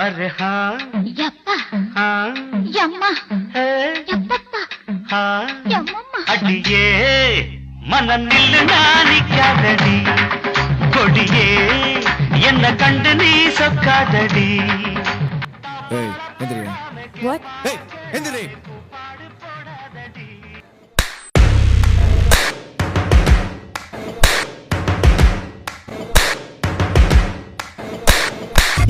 अरे हाँ यप्पा हाँ यम्मा है यप्पा हाँ यम्मम्मा अडिये मन निल नानिकादडी कोडिये என்ன கண்டு நீ சொக்காதடி ஏய் எந்திரியா What? ஏய் எந்திரி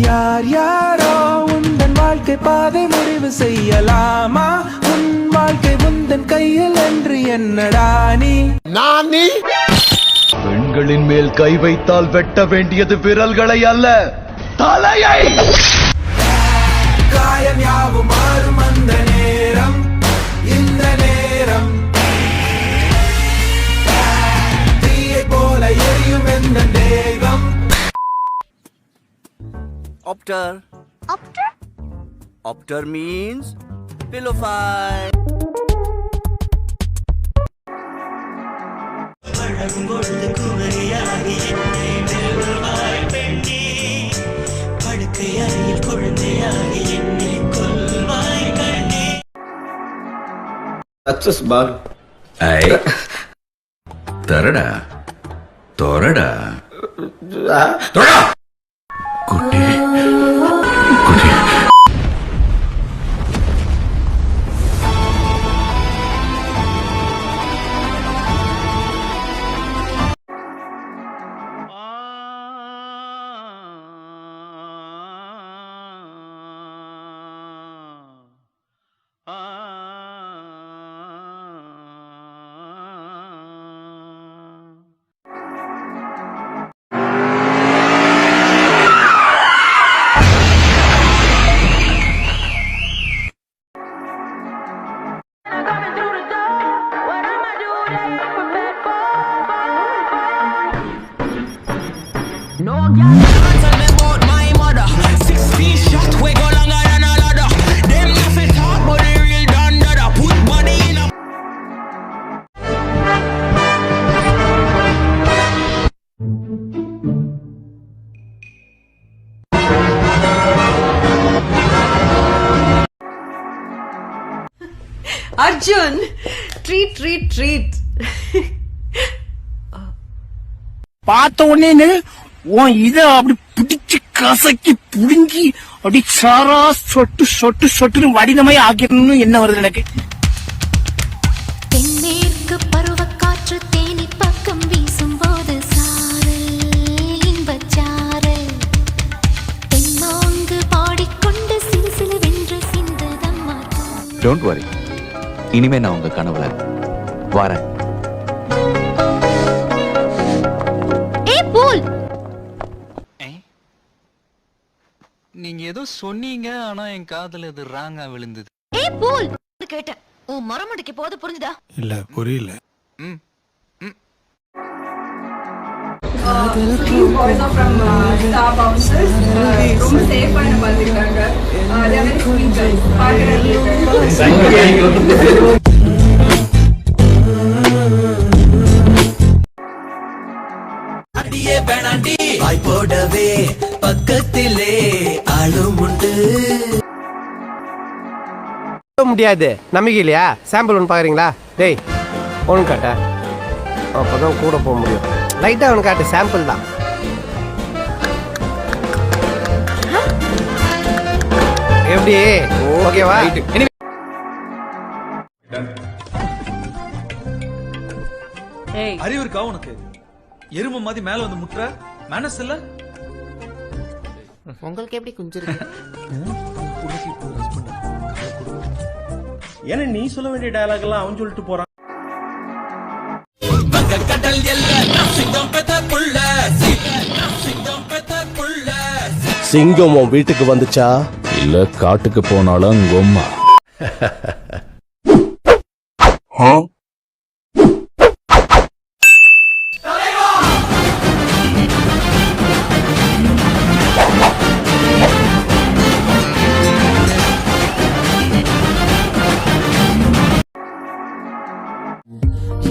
யார் யாரோ உந்தன் வாழ்க்கை பாதை முடிவு செய்யலாமா உன் வாழ்க்கை உந்தன் கையில் என்று என்னடா நீ பெண்களின் மேல் கை வைத்தால் வெட்ட வேண்டியது விரல்களை அல்ல தலையை. காயம் யாவும் மாறும் அந்த நேரம் இந்த நேரம் தீயை போல எரியும் எந்த தேகம். Opter. Opter? Opter means pillow fight. Success பால் தரடா தோரடா தோரடா குட்டி குட்டி No girl tell me about my mother. 6 feet shot, we go longer than a ladder. Them nothing talk, but the real done dada. Put money in a. Arjun! Treat, treat, treat. பார்த்த உடனே உன் இத அப்படி பிடிச்சு கசக்கி புடுங்கி அப்படி சாரா சொட்டு சொட்டு சொட்டுன்னு வடினமாய் ஆக்கிடணும்னு என்ன வருது எனக்கு. தென்மேற்கு பருவக்காற்று தேனி பக்கம் வீசும்போது சாரல் இன்பச்சாரல் தென்மாங்கு பாடிக்கொண்டு சிறுசிறு வென்று சிந்ததம்மா. டோன்ட் வரி, இனிமே நான் உங்க கனவுல வரேன். நீங்க ஏதோ சொன்னீங்க, ஆனா என் காதுல இது ராங்கா விழுந்தது. ஏய் பூல் கேட்டேன், உன் மரமடிக்கு போது புரிஞ்சுதா? இல்ல புரியல. அடியே வேணாண்டி வாய் போடவே பக்கத்திலே ஆளும் உண்டு. முடியாது, நம்பிக்கை இல்லையா? சாம்பிள் ஒன்று பார்க்குறீங்களா? டேய் ஒன்று காட்ட, அப்போதான் கூட போக முடியும். லைட்டாக ஒன்று காட்டு, சாம்பிள் தான். எப்படி ஓகேவா? அறிவு இருக்கா உனக்கு? எருமை மாதிரி மேல வந்து முட்டுற மனசு இல்ல? உங்களுக்கு எப்படி குஞ்சிருக்கு? ஏன்னா நீ சொல்ல வேண்டிய டயலாக் எல்லாம் அவன் சொல்லிட்டு போறான். கடல் சிங்கம் உன் வீட்டுக்கு வந்துச்சா இல்ல காட்டுக்கு போனாலும் கொம்மா?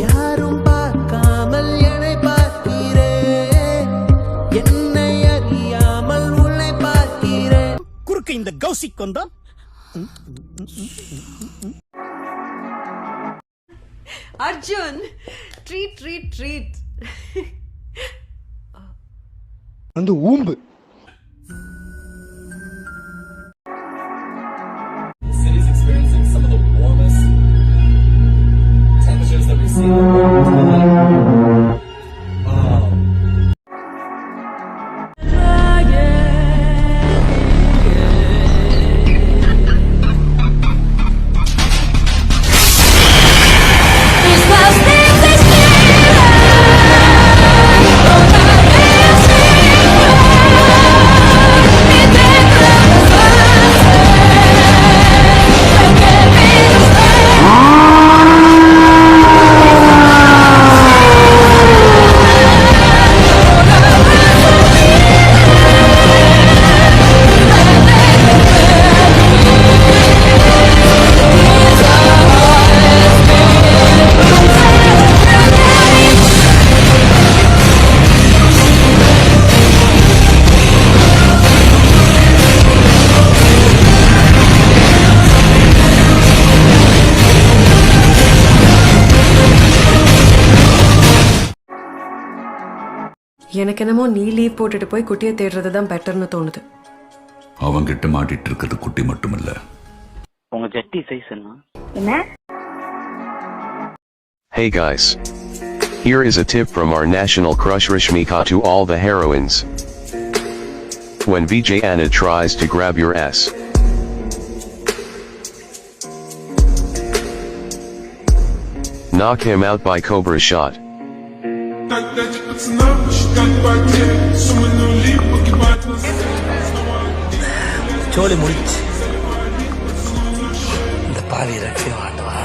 யாரும் பார்க்காமல் என்னை பார்க்கிறேன், என்னை அறியாமல் உன்னை பார்க்கிறேன். குறுக்கு கௌசிக் வந்தான். Arjun, treat, treat, treat. அந்த ஊம்பு. எனக்கு என்னமோ நீ லீவ் போட்டுட்டு போய் குட்டியை தேடுறது தான் பெட்டர்னு தோணுது. அவங்கிட்ட மாட்டிட்டு இருக்கிறது குட்டி மட்டுமில்ல. உங்க ஜட்டி சைஸ் என்ன? Hey guys. Here is a tip from our national crush Rashmika to all the heroines. When VJ Anna tries to grab your ass, knock him out by Cobra shot. சோலி முடிச்சு. இந்த பாவி ரட்சிய ஆண்டவா.